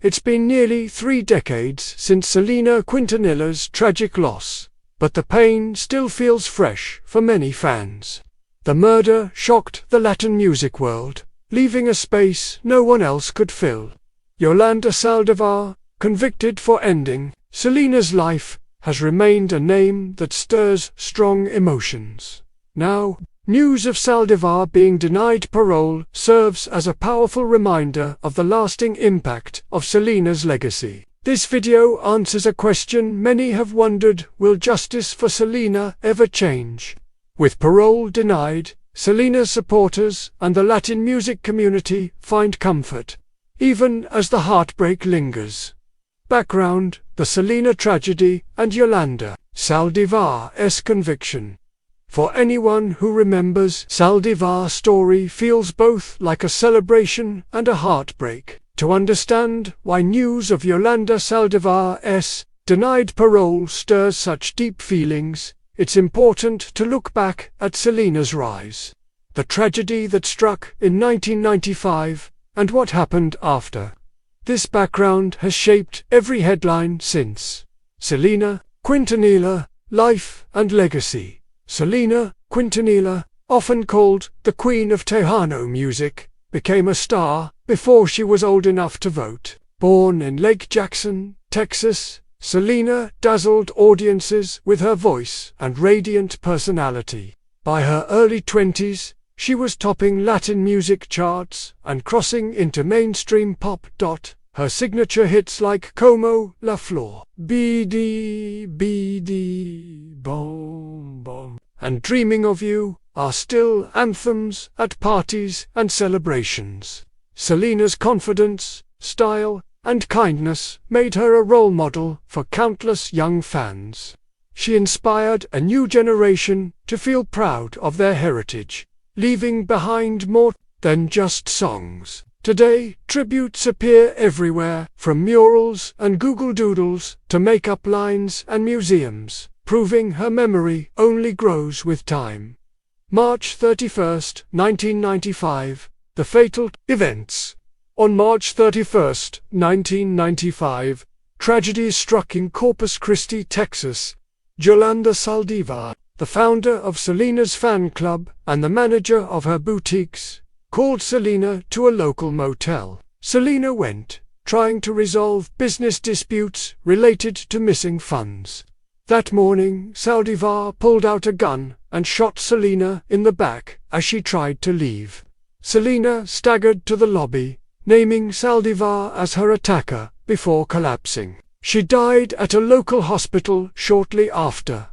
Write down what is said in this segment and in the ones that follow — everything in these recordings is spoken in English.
It's been nearly 3 decades since Selena Quintanilla's tragic loss, but the pain still feels fresh for many fans. The murder shocked the Latin music world, leaving a space no one else could fill. Yolanda Saldivar, convicted for ending Selena's life, has remained a name that stirs strong emotions. Now, news of Saldivar being denied parole serves as a powerful reminder of the lasting impact of Selena's legacy. This video answers a question many have wondered: will justice for Selena ever change? With parole denied, Selena's supporters and the Latin music community find comfort, even as the heartbreak lingers. Background: the Selena tragedy and Yolanda Saldivar's conviction. For anyone who remembers, Saldivar's story feels both like a celebration and a heartbreak. To understand why news of Yolanda Saldivar's denied parole stirs such deep feelings, it's important to look back at Selena's rise, the tragedy that struck in 1995, and what happened after. This background has shaped every headline since. Selena Quintanilla, Life and Legacy. Selena Quintanilla, often called the Queen of Tejano music, became a star before she was old enough to vote. Born in Lake Jackson, Texas, Selena dazzled audiences with her voice and radiant personality. By her early 20s, she was topping Latin music charts and crossing into mainstream pop. Her signature hits like Como La Flor, BD, Bom Bom, and Dreaming of You are still anthems at parties and celebrations. Selena's confidence, style, and kindness made her a role model for countless young fans. She inspired a new generation to feel proud of their heritage, leaving behind more than just songs. Today, tributes appear everywhere, from murals and Google Doodles to makeup lines and museums, proving her memory only grows with time. March 31, 1995, the fatal events. On March 31, 1995, tragedy struck in Corpus Christi, Texas. Yolanda Saldivar, the founder of Selena's fan club and the manager of her boutiques, called Selena to a local motel. Selena went, trying to resolve business disputes related to missing funds. That morning, Saldivar pulled out a gun and shot Selena in the back as she tried to leave. Selena staggered to the lobby, naming Saldivar as her attacker, before collapsing. She died at a local hospital shortly after.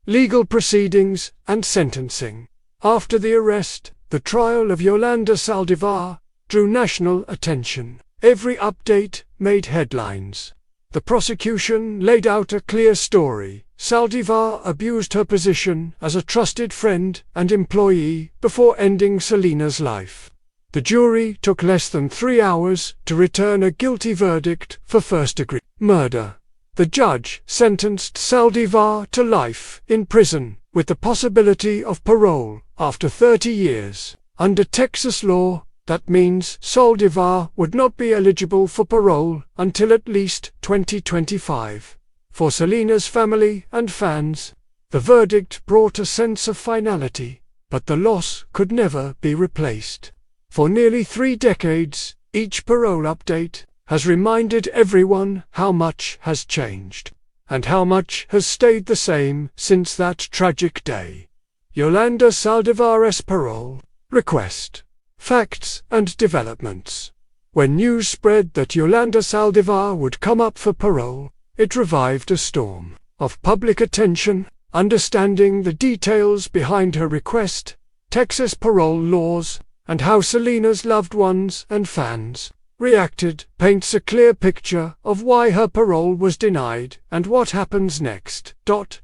Legal proceedings and sentencing. After the arrest, the trial of Yolanda Saldivar drew national attention. Every update made headlines. The prosecution laid out a clear story. Saldivar abused her position as a trusted friend and employee before ending Selena's life. The jury took less than 3 hours to return a guilty verdict for first-degree murder. The judge sentenced Saldivar to life in prison, with the possibility of parole after 30 years. Under Texas law, that means Saldivar would not be eligible for parole until at least 2025. For Selena's family and fans, the verdict brought a sense of finality, but the loss could never be replaced. For nearly 3 decades, each parole update has reminded everyone how much has changed, and how much has stayed the same since that tragic day. Yolanda Saldivar's parole request. Facts and developments. When news spread that Yolanda Saldivar would come up for parole, it revived a storm of public attention. Understanding the details behind her request, Texas parole laws, and how Selena's loved ones and fans reacted paints a clear picture of why her parole was denied and what happens next.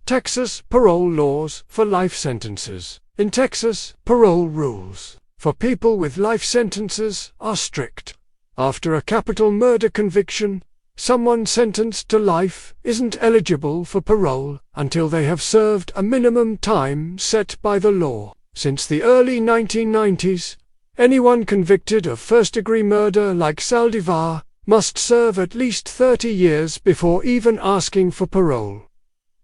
Texas parole laws for life sentences. In Texas, parole rules for people with life sentences are strict. After a capital murder conviction, someone sentenced to life isn't eligible for parole until they have served a minimum time set by the law. Since the early 1990s, anyone convicted of first-degree murder like Saldivar must serve at least 30 years before even asking for parole.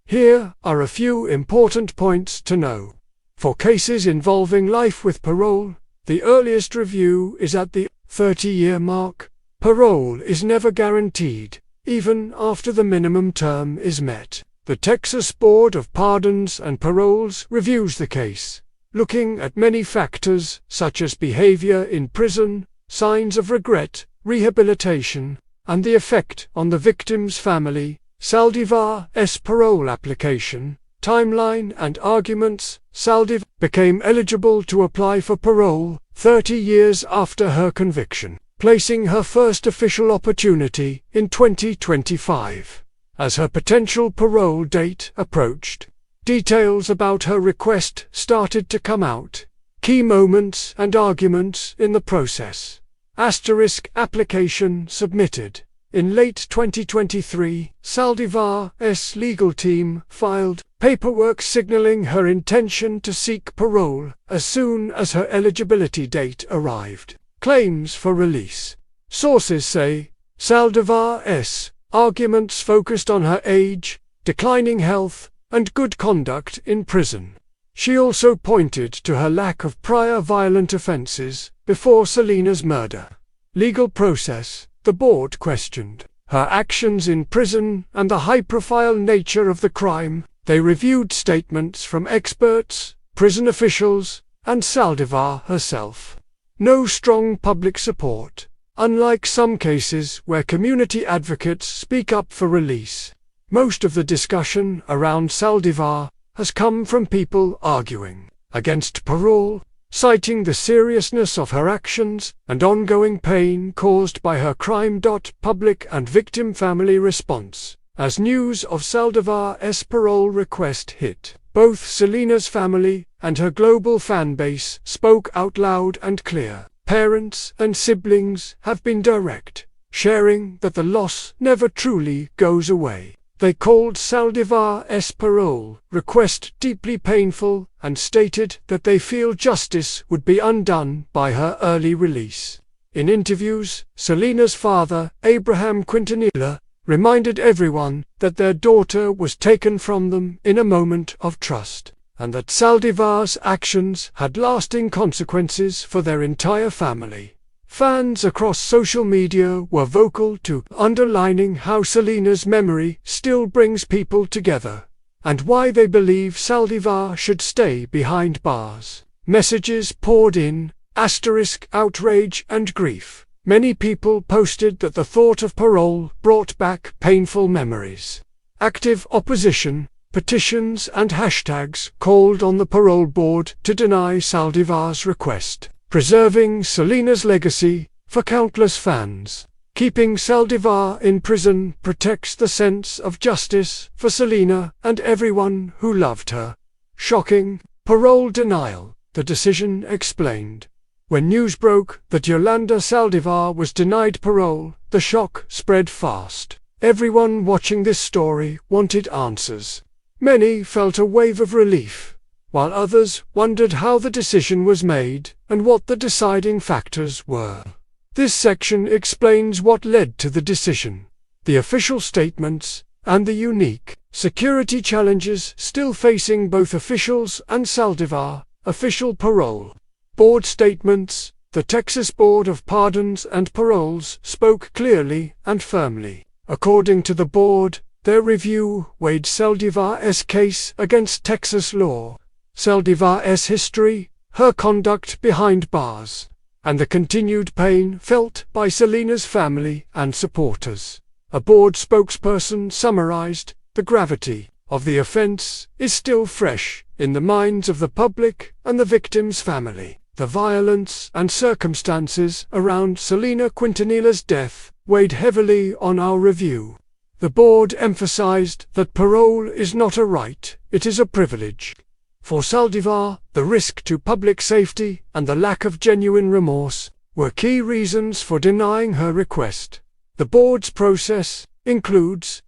Here are a few important points to know. For cases involving life with parole, the earliest review is at the 30-year mark. Parole is never guaranteed, even after the minimum term is met. The Texas Board of Pardons and Paroles reviews the case, looking at many factors such as behavior in prison, signs of regret, rehabilitation, and the effect on the victim's family. Saldivar's parole application, timeline and arguments. Saldivar became eligible to apply for parole 30 years after her conviction, placing her first official opportunity in 2025. As her potential parole date approached, details about her request started to come out. Key moments and arguments in the process. Application submitted. In late 2023, Saldivar's legal team filed paperwork signaling her intention to seek parole as soon as her eligibility date arrived. Claims for release. Sources say Saldivar's arguments focused on her age, declining health, and good conduct in prison. She also pointed to her lack of prior violent offenses before Selena's murder. Legal process. The board questioned her actions in prison and the high-profile nature of the crime. They reviewed statements from experts, prison officials, and Saldivar herself. No strong public support. Unlike some cases where community advocates speak up for release, most of the discussion around Saldivar has come from people arguing against parole, citing the seriousness of her actions and ongoing pain caused by her crime. Public and victim family response. As news of Saldivar's parole request hit, both Selena's family and her global fan base spoke out loud and clear. Parents and siblings have been direct, sharing that the loss never truly goes away. They called Saldivar's parole request deeply painful and stated that they feel justice would be undone by her early release. In interviews, Selena's father, Abraham Quintanilla, reminded everyone that their daughter was taken from them in a moment of trust, and that Saldivar's actions had lasting consequences for their entire family. Fans across social media were vocal too, underlining how Selena's memory still brings people together, and why they believe Saldivar should stay behind bars. Messages poured in, outrage and grief. Many people posted that the thought of parole brought back painful memories. Active opposition, petitions and hashtags called on the parole board to deny Saldivar's request, preserving Selena's legacy for countless fans. Keeping Saldivar in prison protects the sense of justice for Selena and everyone who loved her. Shocking parole denial. The decision explained. When news broke that Yolanda Saldivar was denied parole, the shock spread fast. Everyone watching this story wanted answers. Many felt a wave of relief, while others wondered how the decision was made and what the deciding factors were. This section explains what led to the decision, the official statements, and the unique security challenges still facing both officials and Saldivar. Official parole. Board statements. The Texas Board of Pardons and Paroles spoke clearly and firmly. According to the board, their review weighed Saldivar's case against Texas law, Saldivar's history, her conduct behind bars, and the continued pain felt by Selena's family and supporters. A board spokesperson summarized, "The gravity of the offense is still fresh in the minds of the public and the victim's family. The violence and circumstances around Selena Quintanilla's death weighed heavily on our review." The board emphasized that parole is not a right, it is a privilege. For Saldivar, the risk to public safety and the lack of genuine remorse were key reasons for denying her request. The board's process includes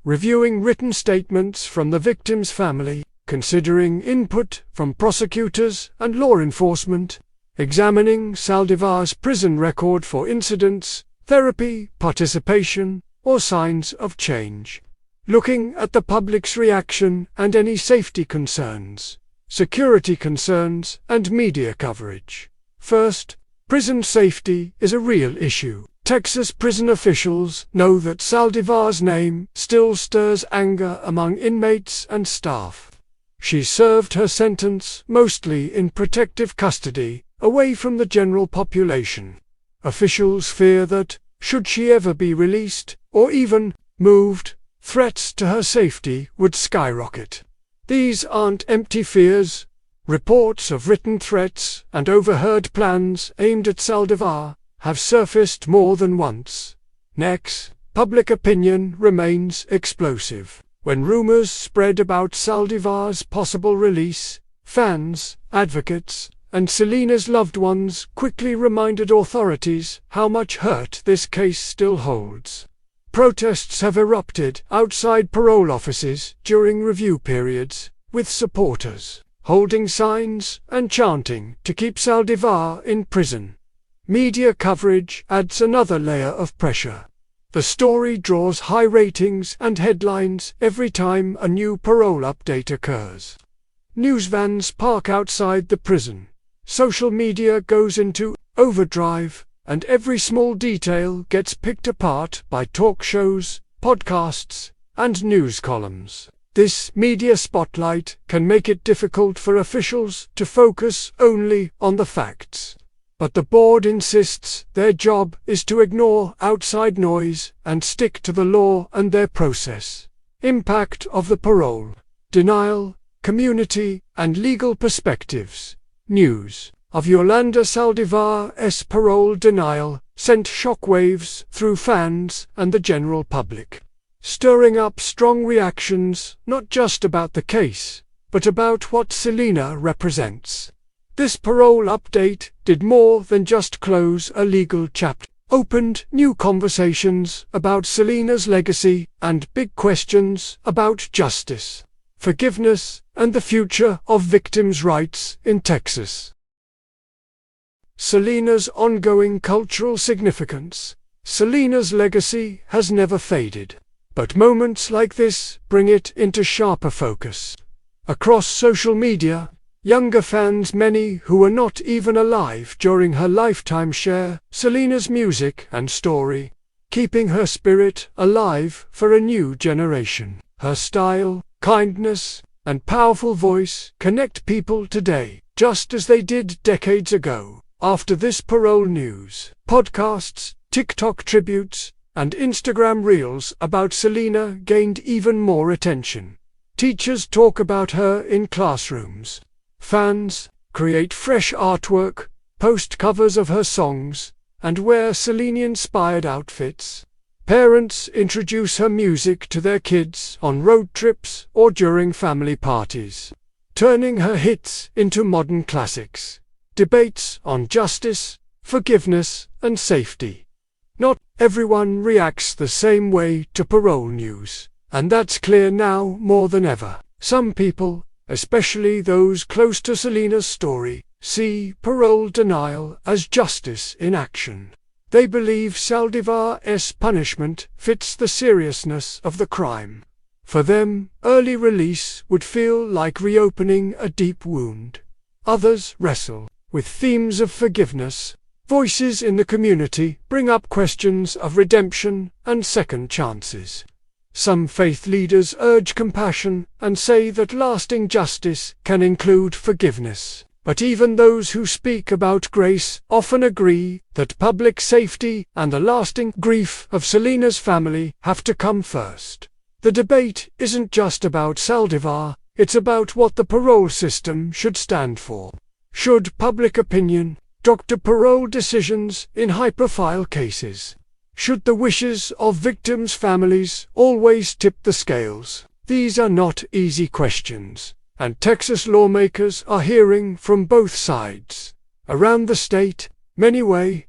reviewing written statements from the victim's family, considering input from prosecutors and law enforcement, examining Saldivar's prison record for incidents therapy, participation, or signs of change. Looking at the public's reaction and any safety concerns, security concerns, and media coverage. First, prison safety is a real issue. Texas prison officials know that Saldivar's name still stirs anger among inmates and staff. She served her sentence mostly in protective custody, away from the general population. Officials fear that, should she ever be released, or even moved, threats to her safety would skyrocket. These aren't empty fears. Reports of written threats and overheard plans aimed at Saldivar have surfaced more than once. Next, public opinion remains explosive. When rumors spread about Saldivar's possible release, fans, advocates, and Selena's loved ones quickly reminded authorities how much hurt this case still holds. Protests have erupted outside parole offices during review periods, with supporters holding signs and chanting to keep Saldivar in prison. Media coverage adds another layer of pressure. The story draws high ratings and headlines every time a new parole update occurs. News vans park outside the prison. Social media goes into overdrive, and every small detail gets picked apart by talk shows, podcasts, and news columns. This media spotlight can make it difficult for officials to focus only on the facts. But the board insists their job is to ignore outside noise and stick to the law and their process. Impact of the parole denial, community, and legal perspectives. News of Yolanda Saldivar's parole denial sent shockwaves through fans and the general public, stirring up strong reactions not just about the case, but about what Selena represents. This parole update did more than just close a legal chapter. Opened new conversations about Selena's legacy and big questions about justice, forgiveness, and the future of victims' rights in Texas. Selena's ongoing cultural significance. Selena's legacy has never faded, but moments like this bring it into sharper focus. Across social media, younger fans, many who were not even alive during her lifetime, share Selena's music and story, keeping her spirit alive for a new generation. Her style, kindness, and powerful voice connect people today, just as they did decades ago. After this parole news, podcasts, TikTok tributes, and Instagram reels about Selena gained even more attention. Teachers talk about her in classrooms. Fans create fresh artwork, post covers of her songs, and wear Selena-inspired outfits. Parents introduce her music to their kids on road trips or during family parties, turning her hits into modern classics. Debates on justice, forgiveness, and safety. Not everyone reacts the same way to parole news, and that's clear now more than ever. Some people, especially those close to Selena's story, see parole denial as justice in action. They believe Saldivar's punishment fits the seriousness of the crime. For them, early release would feel like reopening a deep wound. Others wrestle with themes of forgiveness. Voices in the community bring up questions of redemption and second chances. Some faith leaders urge compassion and say that lasting justice can include forgiveness. But even those who speak about grace often agree that public safety and the lasting grief of Selena's family have to come first. The debate isn't just about Saldivar, it's about what the parole system should stand for. Should public opinion doctor parole decisions in high-profile cases? Should the wishes of victims' families always tip the scales? These are not easy questions, and Texas lawmakers are hearing from both sides. Around the state, many weigh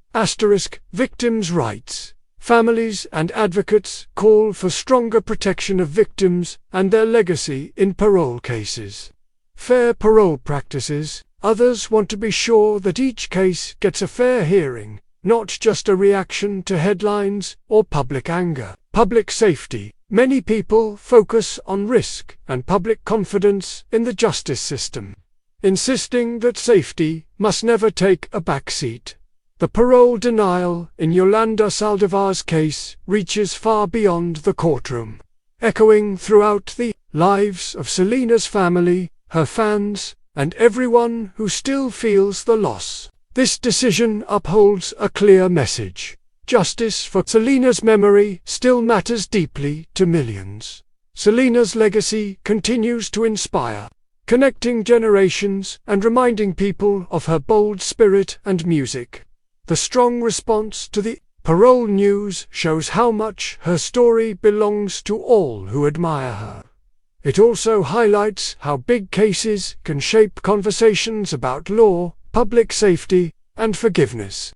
victims' rights. Families and advocates call for stronger protection of victims and their legacy in parole cases. Fair parole practices. Others want to be sure that each case gets a fair hearing. not just a reaction to headlines or public anger. Public safety. Many people focus on risk and public confidence in the justice system, insisting that safety must never take a backseat. The parole denial in Yolanda Saldivar's case reaches far beyond the courtroom, echoing throughout the lives of Selena's family, her fans, and everyone who still feels the loss. This decision upholds a clear message. Justice for Selena's memory still matters deeply to millions. Selena's legacy continues to inspire, connecting generations and reminding people of her bold spirit and music. The strong response to the parole news shows how much her story belongs to all who admire her. It also highlights how big cases can shape conversations about law, public safety, and forgiveness.